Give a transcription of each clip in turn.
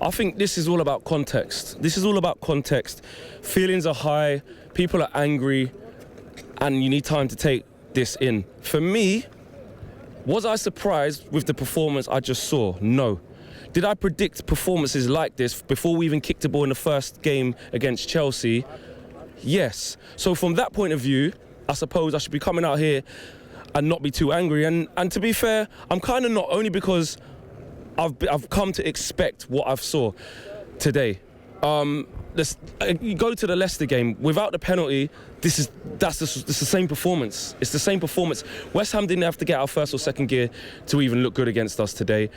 I think this is all about context. This is all about context. Feelings are high, people are angry, and you need time to take this in. For me, was I surprised with the performance I just saw? No. Did I predict performances like this before we even kicked the ball in the first game against Chelsea? Yes. So from that point of view, I suppose I should be coming out here and not be too angry. And to be fair, I'm kind of not, only because I've come to expect what I've saw today. You go to the Leicester game without the penalty. That's the same performance. It's the same performance. West Ham didn't have to get our first or second gear to even look good against us today.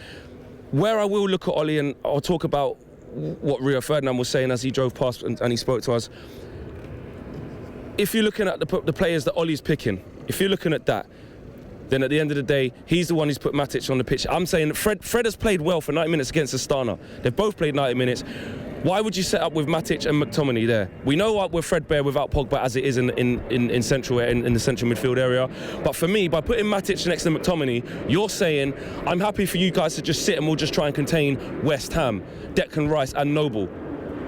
Where I will look at Ollie, and I'll talk about what Rio Ferdinand was saying as he drove past and he spoke to us. If you're looking at the players that Ollie's picking, if you're looking at that, then at the end of the day, he's the one who's put Matic on the pitch. I'm saying that Fred has played well for 90 minutes against Astana. They've both played 90 minutes. Why would you set up with Matic and McTominay there? We know we're threadbare without Pogba as it is in the central midfield area. But for me, by putting Matic next to McTominay, you're saying, I'm happy for you guys to just sit and we'll just try and contain West Ham, Declan Rice and Noble.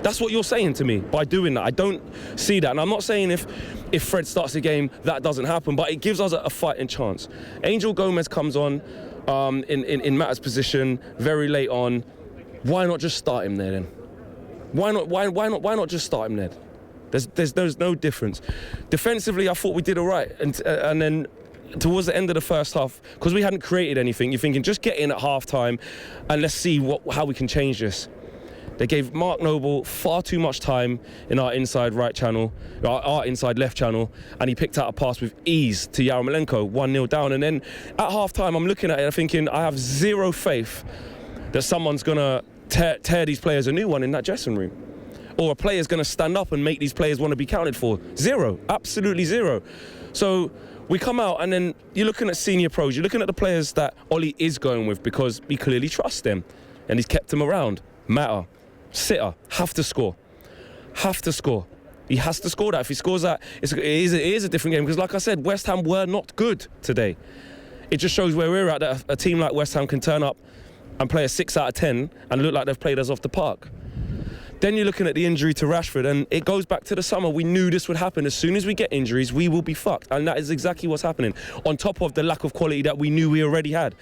That's what you're saying to me by doing that. I don't see that. And I'm not saying if Fred starts the game, that doesn't happen, but it gives us a fighting chance. Angel Gomez comes on in Matt's position very late on. Why not just start him there then? Why not just start him there? There's no difference. Defensively, I thought we did all right. And then towards the end of the first half, because we hadn't created anything, you're thinking, just get in at half-time and let's see how we can change this. They gave Mark Noble far too much time in our inside right channel, our inside left channel, and he picked out a pass with ease to Yarmolenko, 1-0 down. And then at half-time, I'm looking at it and thinking, I have zero faith that someone's going to tear these players a new one in that dressing room. Or a player's going to stand up and make these players want to be counted for. Zero. Absolutely zero. So we come out and then you're looking at senior pros. You're looking at the players that Ollie is going with because he clearly trusts them. And he's kept them around. Mata, Sitter, have to score. Have to score. He has to score that. If he scores that, it is a different game. Because like I said, West Ham were not good today. It just shows where we're at, that a team like West Ham can turn up and play a 6 out of 10 and look like they've played us off the park. Then you're looking at the injury to Rashford, and it goes back to the summer. We knew this would happen. As soon as we get injuries, we will be fucked. And that is exactly what's happening, on top of the lack of quality that we knew we already had.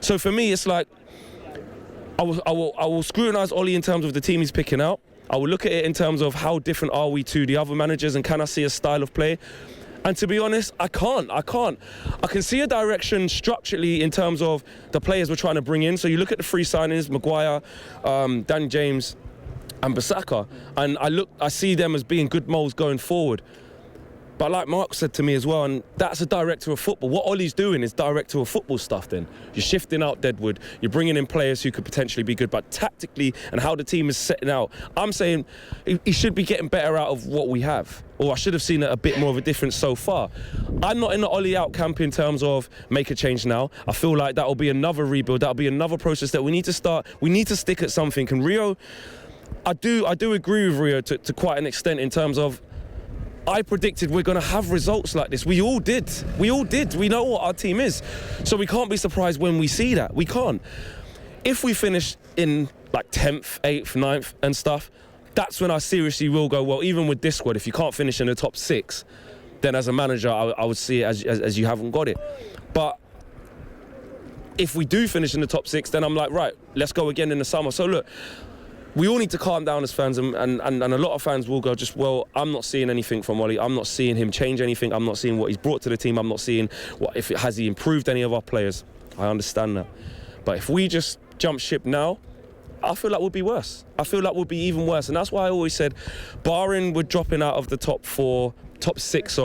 So for me, it's like, I will scrutinise Ollie in terms of the team he's picking out. I will look at it in terms of how different are we to the other managers and can I see a style of play? And to be honest, I can't. I can see a direction structurally in terms of the players we're trying to bring in. So you look at the free signings, Maguire, Dan James and Bissaka, and I see them as being good molds going forward. But like Mark said to me as well, and that's a director of football. What Ollie's doing is director of football stuff then. You're shifting out Deadwood, you're bringing in players who could potentially be good, but tactically and how the team is setting out, I'm saying he should be getting better out of what we have. Or I should have seen a bit more of a difference so far. I'm not in the Ollie out camp in terms of make a change now. I feel like that'll be another rebuild, that'll be another process that we need to start. We need to stick at something. And Rio, I do agree with Rio to quite an extent in terms of I predicted we're going to have results like this. We all did. We know what our team is. So we can't be surprised when we see that. We can't. If we finish in like 10th, 8th, 9th and stuff, that's when I seriously will go, well, even with this squad, if you can't finish in the top 6, then as a manager, I would see it as you haven't got it. But if we do finish in the top 6, then I'm like, right, let's go again in the summer. So look, we all need to calm down as fans, and a lot of fans will go, just, well, I'm not seeing anything from Ollie. I'm not seeing him change anything. I'm not seeing what he's brought to the team. I'm not seeing has he improved any of our players. I understand that. But if we just jump ship now, I feel like we'll be worse. I feel like we'll be even worse. And that's why I always said, barring we're dropping out of the top 6,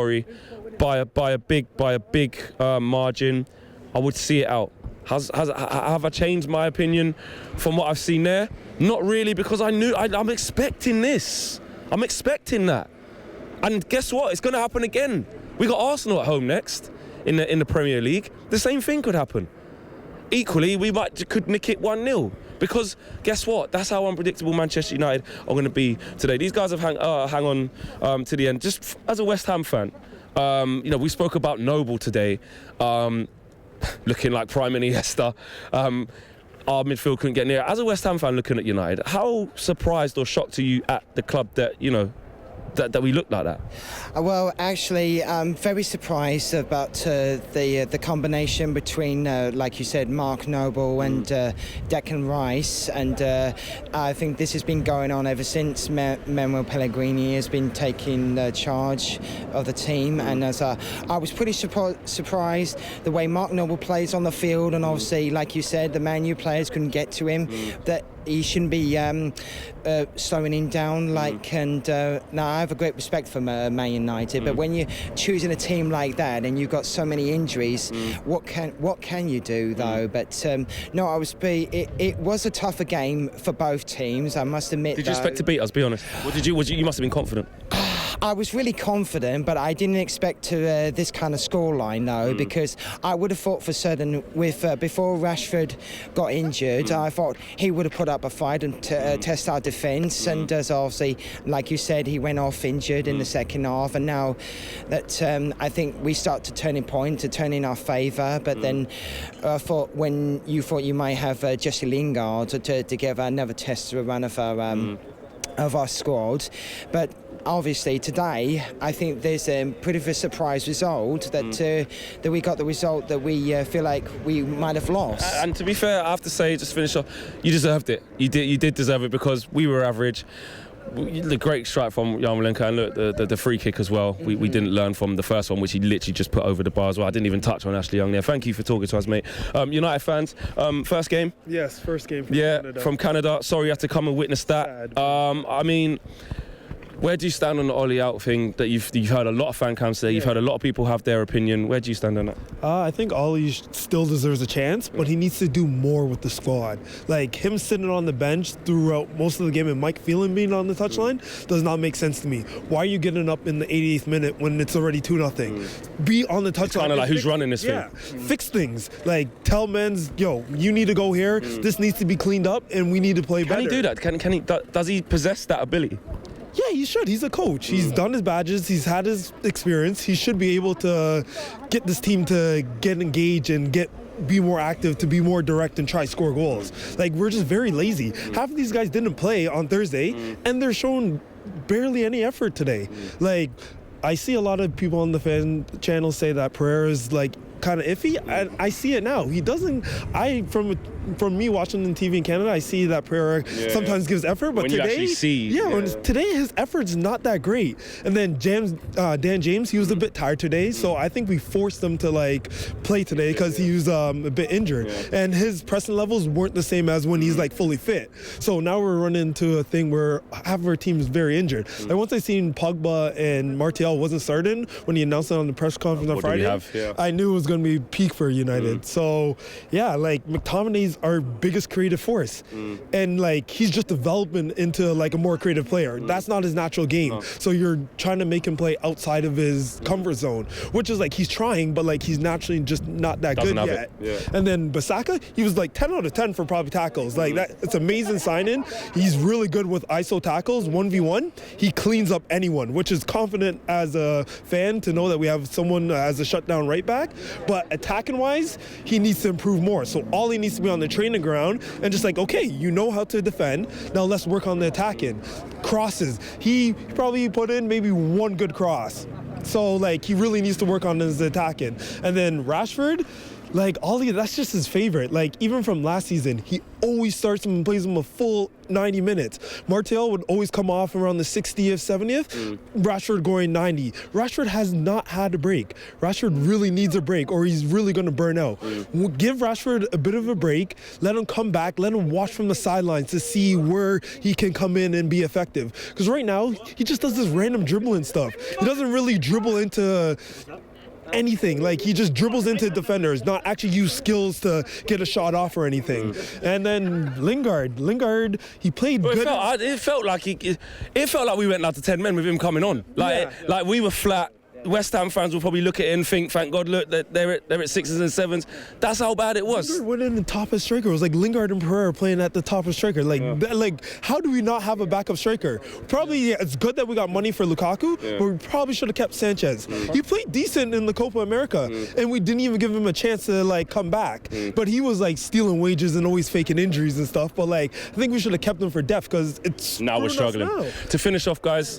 by a big margin, I would see it out. Have I changed my opinion from what I've seen there? Not really, because I'm expecting this. I'm expecting that. And guess what? It's going to happen again. We got Arsenal at home next in the Premier League. The same thing could happen. Equally, we could nick it 1-0. Because guess what? That's how unpredictable Manchester United are going to be today. These guys have hang on to the end. Just as a West Ham fan, we spoke about Noble today. Looking like Prime Iniesta. our midfield couldn't get near. As a West Ham fan looking at United, how surprised or shocked are you at the club that, you know, that we looked like that? Well, actually, I'm very surprised about the combination between, like you said, Mark Noble and Declan Rice, and I think this has been going on ever since Manuel Pellegrini has been taking charge of the team. And as I was pretty surprised the way Mark Noble plays on the field, and obviously, like you said, the Man U players couldn't get to him. That he shouldn't be slowing him down. Now I have a great respect for Man United, but when you're choosing a team like that and you've got so many injuries, what can you do though? But no, it was a tougher game for both teams, I must admit. Did you expect to beat us? Be honest. You must have been confident. I was really confident, but I didn't expect this kind of scoreline, though, because I would have thought for certain before Rashford got injured, I thought he would have put up a fight and test our defence. And as obviously, like you said, he went off injured in the second half. And now that I think we start to turn in our favour. But then I thought when you thought you might have Jesse Lingard to give another test run of our squad, but obviously today I think there's a pretty of a surprise result that we got the result that we feel like we might have lost. And to be fair, I have to say, just finish off, you deserved it. You did deserve it, because we were average. The great strike from Yarmolenko, and look, the free kick as well. We didn't learn from the first one, which he literally just put over the bar as well. I didn't even touch on Ashley Young there. Thank you for talking to us, mate. United fans, first game? Yes, first game from Canada. From Canada. Sorry you had to come and witness that. I mean, where do you stand on the Ollie out thing that you've heard a lot of fan cams say? You've heard a lot of people have their opinion. Where do you stand on that? I think Ollie still deserves a chance, but he needs to do more with the squad. Like, him sitting on the bench throughout most of the game and Mike Phelan being on the touchline does not make sense to me. Why are you getting up in the 88th minute when it's already 2-0? Be on the touchline. Kind of like, who's running this thing? Fix things. Like, tell men's, you need to go here. This needs to be cleaned up, and we need to play better. Can he do that? Can he? Does he possess that ability? Yeah, he should. He's a coach. He's done his badges. He's had his experience. He should be able to get this team to get engaged and be more active, to be more direct and try score goals. Like, we're just very lazy. Half of these guys didn't play on Thursday, and they're showing barely any effort today. Like, I see a lot of people on the fan channel say that Pereira is like kind of iffy, and I see it now. He doesn't. From me watching on TV in Canada, I see that Pereira sometimes gives effort, but when today, you actually see, today his effort's not that great. And then Dan James, he was a bit tired today, so I think we forced him to like play today because he was a bit injured, and his pressing levels weren't the same as when he's like fully fit. So now we're running into a thing where half of our team is very injured. Like, once I seen Pogba and Martial wasn't starting when he announced it on the press conference on Friday, I knew it was going to be peak for United. So yeah, like, McTominay's our biggest creative force, and like, he's just developing into like a more creative player. That's not his natural game. So you're trying to make him play outside of his comfort zone, which is like, he's trying, but like, he's naturally just not that good yet. And then Bissaka, he was like 10 out of 10 for probably tackles. Like, that, it's amazing signing. He's really good with ISO tackles, 1v1. He cleans up anyone, which is confident as a fan to know that we have someone as a shutdown right back. But attacking wise, he needs to improve more. So all he needs to be on the training ground and just like, okay, you know how to defend, now let's work on the attacking. Crosses, he probably put in maybe one good cross. So like, he really needs to work on his attacking. And then Rashford, like, Ollie, that's just his favorite. Like, even from last season, he always starts him and plays him a full 90 minutes. Martial would always come off around the 60th, 70th. Rashford going 90. Rashford has not had a break. Rashford really needs a break, or he's really going to burn out. Give Rashford a bit of a break. Let him come back. Let him watch from the sidelines to see where he can come in and be effective. Because right now, he just does this random dribbling stuff. He doesn't really dribble into anything. Like, he just dribbles into defenders, not actually use skills to get a shot off or anything. And then Lingard, he played good. It felt like we went out to 10 men with him coming on. Like we were flat. West Ham fans will probably look at it and think, thank God, look, they're at 6s and 7s. That's how bad it was. Lingard went in the top of striker. It was like Lingard and Pereira playing at the top of striker. Like how do we not have a backup striker? Probably it's good that we got money for Lukaku, but we probably should have kept Sanchez. He played decent in the Copa America, and we didn't even give him a chance to like come back. But he was like stealing wages and always faking injuries and stuff. But like I think we should have kept him for depth because it's now we're struggling. To finish off, guys,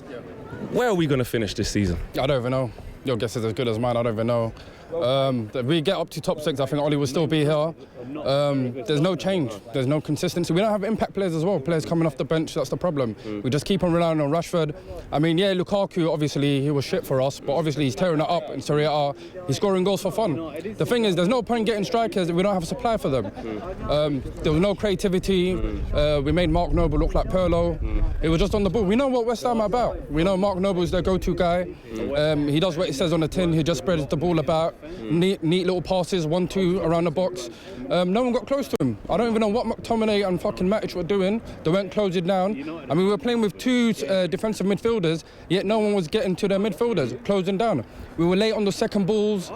where are we going to finish this season? I don't even know. Your guess is as good as mine. I don't even know. If we get up to top 6, I think Ollie will still be here. There's no change. There's no consistency. We don't have impact players as well. Players coming off the bench, that's the problem. We just keep on relying on Rashford. I mean, yeah, Lukaku, obviously, he was shit for us, but obviously he's tearing it up in Serie A. He's scoring goals for fun. The thing is, there's no point getting strikers if we don't have a supply for them. There was no creativity. We made Mark Noble look like Pirlo. It was just on the ball. We know what West Ham are about. We know Mark Noble is their go-to guy. He does what he says on the tin. He just spreads the ball about. Neat little passes, 1-2 around the box. No one got close to him. I don't even know what McTominay and fucking Matic were doing. They weren't closing down. I mean, we were playing with 2 defensive midfielders, yet no one was getting to their midfielders, closing down. We were late on the second balls.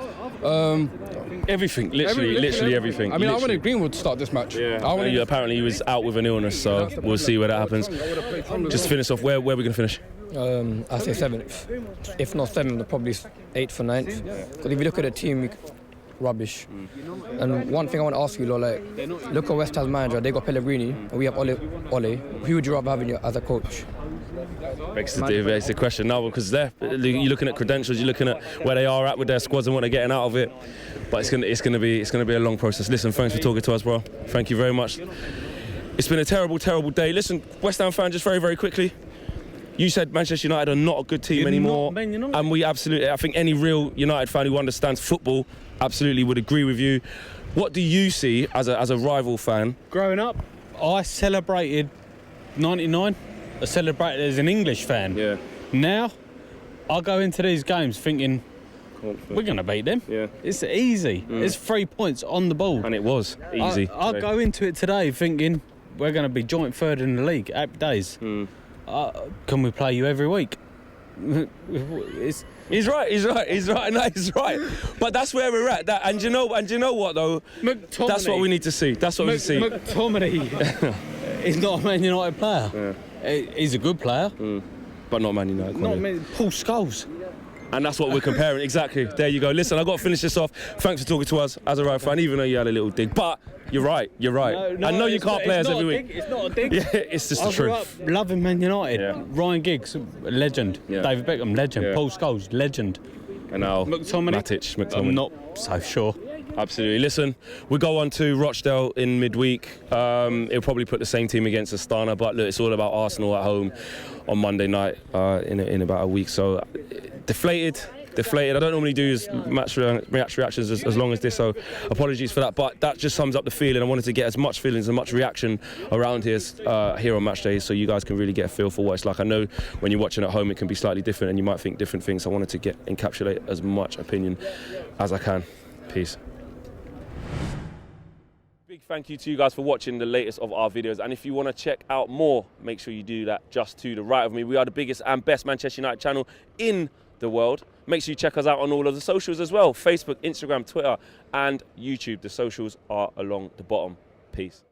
Everything, literally everything. I mean, I wanted Greenwood to start this match. Apparently he was out with an illness, so we'll see where that happens. Just to finish off, where are we going to finish? I say 7th. If not 7th, probably 8th or 9th. Because if you look at the team, rubbish. And one thing I want to ask you, like, look at West Ham's manager. They got Pellegrini, and we have Ole. Who would you rather have as a coach? Makes the question now, because you're looking at credentials, you're looking at where they are at with their squads and what they're getting out of it. But it's gonna be a long process. Listen, thanks for talking to us, bro. Thank you very much. It's been a terrible day. Listen, West Ham fan, just very, very quickly. You said Manchester United are not a good team anymore, and we absolutely, I think any real United fan who understands football absolutely would agree with you. What do you see as a rival fan? Growing up, I celebrated 99. I celebrated as an English fan. Yeah. Now, I go into these games thinking, we're going to beat them. Yeah. It's easy. It's 3 points on the ball. And it was easy. I go into it today thinking we're going to be joint third in the league. Happy days. Can we play you every week? He's right. No, he's right. But that's where we're at. And you know what though? McTominay. That's what we need to see. That's what we see. McTominay is not a Man United player. He's a good player. But not Man United. Paul Scholes. And that's what we're comparing. Exactly. There you go. Listen, I've got to finish this off. Thanks for talking to us as a right fan, even though you had a little dig. But you're right. I know you can't play us every week. It's not a dig. Yeah, it's just the truth. I grew up loving Man United. Yeah. Ryan Giggs, legend. Yeah. David Beckham, legend. Yeah. Paul Scholes, legend. And now McTominay. I'm not so sure. Absolutely. Listen, we go on to Rochdale in midweek. It'll probably put the same team against Astana, but look, it's all about Arsenal at home on Monday night in about a week. So deflated. I don't normally do match reactions as long as this, so apologies for that. But that just sums up the feeling. I wanted to get as much feelings and much reaction around here on match day, so you guys can really get a feel for what it's like. I know when you're watching at home, it can be slightly different, and you might think different things. I wanted to encapsulate as much opinion as I can. Peace. Big thank you to you guys for watching the latest of our videos, and if you want to check out more, make sure you do that just to the right of me. We are the biggest and best Manchester United channel in the world. Make sure you check us out on all of the socials as well: Facebook, Instagram, Twitter and YouTube. The socials are along the bottom. Peace.